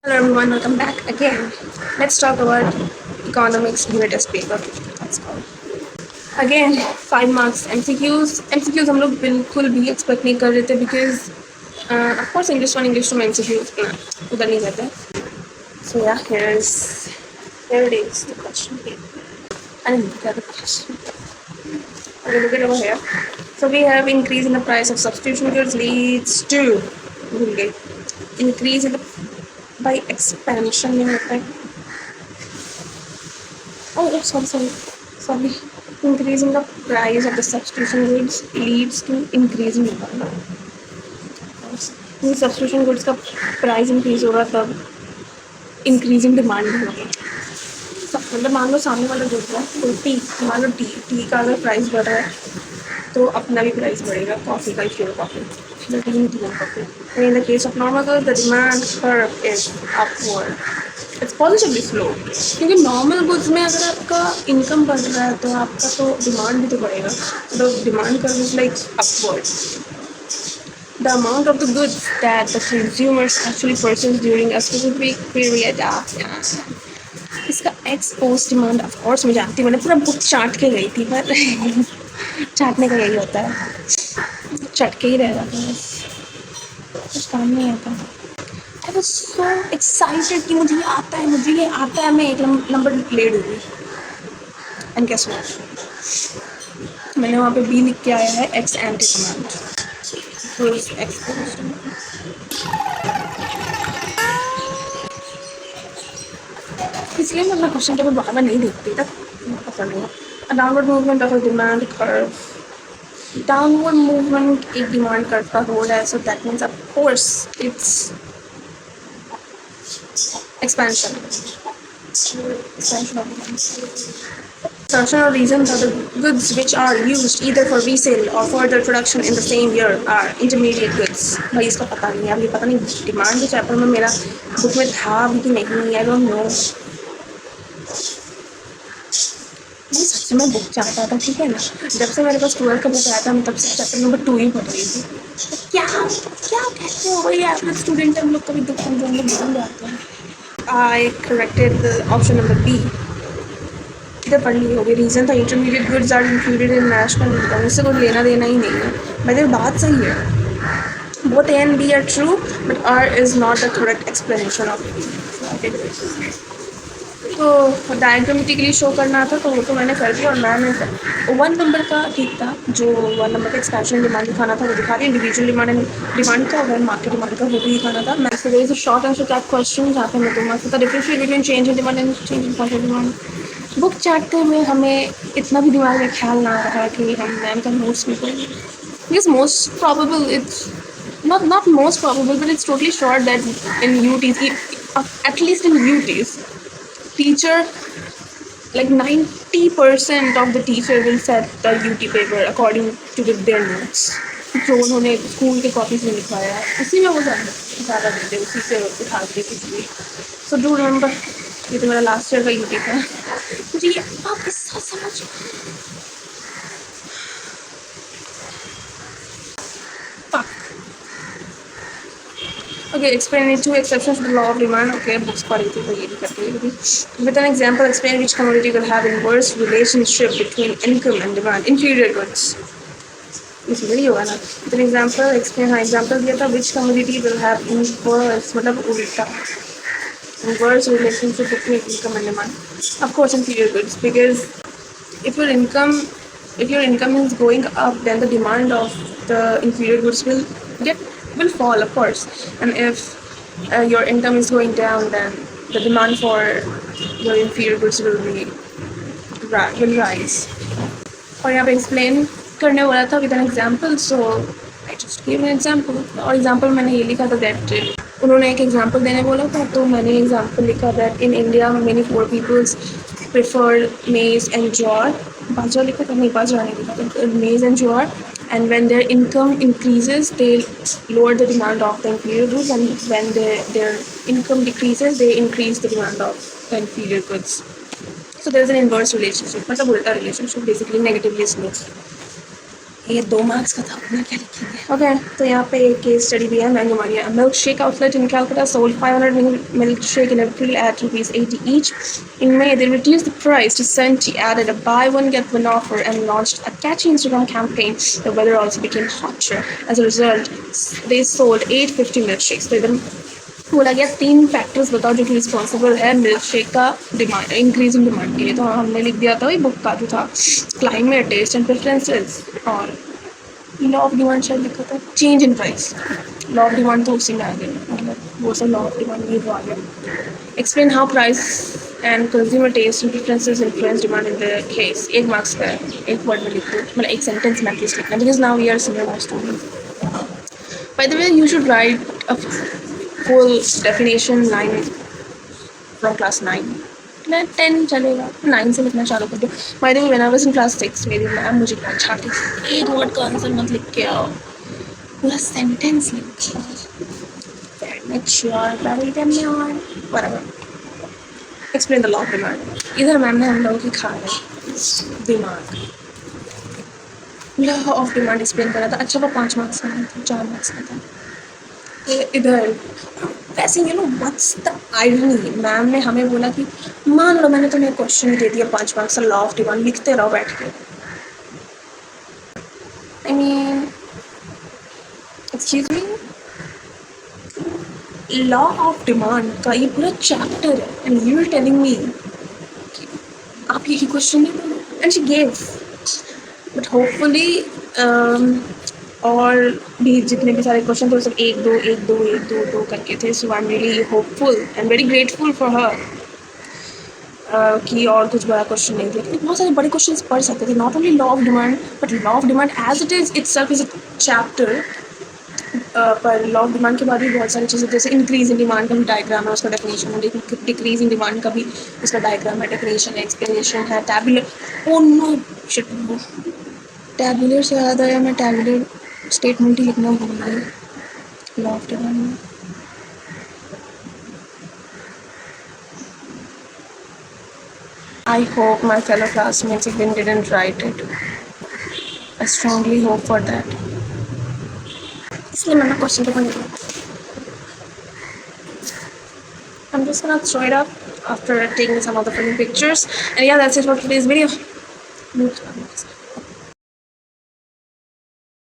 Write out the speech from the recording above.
Hello everyone, welcome back again. Let's talk about economics greatest paper. That's called. Again, 5 marks MCQs. MCQs हम लोग बिल्कुल भी expect नहीं कर रहे थे because of course English 1 MCQs ना उधर नहीं रहते. So yeah, here it is the question here. I didn't look at the question. Okay, look it over here. So we have increase in the price of substitution goods leads to increase in the by expansion में होता है. Oh, sorry. Increasing the price of the substitution goods leads to increasing demand. Substitution goods का price increase होगा तब increasing demand भी होगा. मतलब मान लो सामने वाला जो है तो मान लो टी का अगर प्राइस बढ़ रहा है तो अपना भी प्राइस बढ़ेगा कॉफ़ी का pure coffee the tea coffee. And in the case of normal goods, the demand curve is upward. It's positively slow. क्योंकि नॉर्मल गुड्स में अगर आपका इनकम बढ़ रहा है तो आपका तो डिमांड भी तो बढ़ेगा. The demand curve is like upward. The amount of the goods that the consumers actually purchase during a specific period इसका x post demand of course मैं जानती हूँ. मैंने पूरा बुक चाट के गई थी पर चाटने का यही होता है, चटके ही रह जाता है, कुछ काम नहीं आता. आई वाज सो एक्साइटेड कि मुझे ये आता है मैं एक नंबर लेट हो गई. एंड गेस व्हाट, मैंने वहाँ पे बी लिख के आया है एक्स एंटी डिमांड. तो इस एक्स इसलिए मैं अपना क्वेश्चन पेपर बार बार नहीं देखती तक पसंद हुआ. Downward movement of demand curve. Downward movement एक डिमांड कर्व का रोल है. So that means of course it's expansion of certain reasons are the goods which are used either for resale or further production in the same year are intermediate goods. भाई इसका पता नहीं है, अभी पता नहीं डिमांड के चैप्टर में मेरा बुक में था भी कि नहीं. I don't know. सच में बुक चाहता था, ठीक है ना. जब से मेरे पास 12 का बुक आया था मैं तब से चैप्टर नंबर 2 ही पढ़ रही थी. क्या कहते हो वही एवरेज स्टूडेंट हम लोग कभी दुख हम लोग भूल जाते हैं. I corrected the option number B. इधर पढ़ ली होगी. रीज़न था intermediate goods are included in national income. इससे कोई लेना देना ही नहीं है. मेरी बात सही है. Both A and B are true, but R is not the correct explanation of it. तो डायग्रामेटिकली शो करना था तो वो तो मैंने कर दिया. और मैंने 1 नंबर का ठीक था, जो 1 नंबर का एक्सपेंशन डिमांड दिखाना था वो दिखा दिया. इंडिविजुअल डिमांड का और मार्केट डिमांड का वो भी दिखाना था. मैं से is short answer type question जहाँ पे मैं 2 मार्क्स था. Differentiate between change in demand and change in market demand. Book चाटते में हमें इतना भी दिमाग में ख्याल ना रहा कि हम मैम का नोट्स भी पढ़ें. Because most probable it's not most probable but it's totally sure that in UTs, at least in UTs, teacher like 90% of the teacher will set the UT paper according to their notes जो उन्होंने school के copies में लिखवाया है उसी में वो ज़्यादा देते हैं, उसी से उठा के कुछ भी. सो डू रिमेंबर ये तो मेरा लास्ट ईयर का UT था. मुझे ये आप किस्सा समझ. Okay, explain 2 exceptions to the law of demand. Okay, books पढ़ी थी तो ये भी करते हैं. With an example, explain which commodity will have inverse relationship between income and demand. Inferior goods. इसमें नहीं होगा ना. With an example, explain. हाँ, example दिया था which commodity will have inverse मतलब उल्टा inverse relationship between income and demand. Of course, inferior goods, because if your income is going up, then the demand of the inferior goods will fall, of course. And if your income is going down, then the demand for your inferior goods will rise. और यहाँ पे explain करने वाला था with an example, so I just gave an example. और example मैंने ये लिखा था that उन्होंने एक example देने बोला था तो मैंने example लिखा that in India many poor people prefer maize and jowar. बाजरा लिखा था नहीं, बाजरा नहीं लिखा था, maize and jowar. And when their income increases, they lower the demand of the inferior goods, and when their income decreases, they increase the demand of the inferior goods. So there's an inverse relationship, मतलब उल्टा relationship, basically negatively slope. ये 2 marks का था, अपना क्या लिखेंगे। Okay, तो यहाँ पे एक केस स्टडी भी है मैंगो मानिया। Milk shake outlet in Calcutta sold 500 milk shake in April at ₹80 each. In May, they reduced the price to $70, added a buy one get one offer, and launched a catchy Instagram campaign. The weather also became hotter. As a result, they sold 850 milkshakes. तो इधर बोला गया 3 factors बताओ जो कि responsible है milk shake का demand, increase in demand के लिए। तो हमने लिख दिया था वही बुक का जो था, क्लाइमेट, टेस्ट एंड प्रेफरेंसेस, और लॉ ऑफ डिमांड शायद लिखा था, change in price. Law of demand तो उसी में आ गया, मतलब वो सब लॉ ऑफ डिमांड में तो आ गया। Explain how price and consumer taste and preferences influence demand in the case. 1 marks का है, एक वर्ड में लिख दो, मतलब एक सेंटेंस में एटलीस्ट लिखना, because now we are senior most student. By the way you should write a full definition line from class 9. 10 चलेगा, 9 से लिखना चालू कर दो। By the way, when I was in class 6, मेरी मैम मुझे पछाती, एक वर्ड का आंसर मत लिख के आओ, पूरा सेंटेंस लिख के आओ। Very mature, very demure, whatever. Explain the law of demand. इधर मैम ने हम लोगों की खा है दिमाग। लॉ ऑफ डिमांड एक्सप्लेन करा था। अच्छा, वो 5 मार्क्स का था, 4 मार्क्स का था। इधर वैसे you know what's the irony, ma'am ने हमें बोला कि मान लो मैंने तुम्हें क्वेश्चन दे दिया 5 मार्क्स का, लॉ ऑफ डिमांड लिखते रहो बैठ के। I mean excuse me, law of demand का ये पूरा चैप्टर है and you are telling me आप यही क्वेश्चन नहीं बोलो। And she gave, but hopefully और भी जितने भी सारे क्वेश्चन थे वो सब 1 2 1 2 1 2 2 करके थे। So I am really hopeful and very grateful for her कि और कुछ बड़ा क्वेश्चन नहीं थे, क्योंकि बहुत सारे बड़े क्वेश्चन पढ़ सकते थे। Not only law of demand but law of demand as it is itself is a chapter. पर लॉ ऑफ डिमांड के बाद भी बहुत सारी चीज़ें, जैसे इंक्रीज इन डिमांड का भी डायग्राम है, उसका डेफिनेशन है, डिक्रीज इन डिमांड का भी उसका डायग्राम है, डेफिनेशन है, एक्सप्लेनेशन है, tabular. Oh no shit, tabular से याद आया, मैं टैबुलर स्टेटमेंट ही लिखना भूल गई लॉ ऑफ डिमांड में। I hope my fellow classmates even didn't write it. I strongly hope for that. इसलिए मैंने क्वेश्चन पेपर नहीं लिया। I'm just gonna throw it up after taking some of the funny pictures. And yeah, that's it for today's video.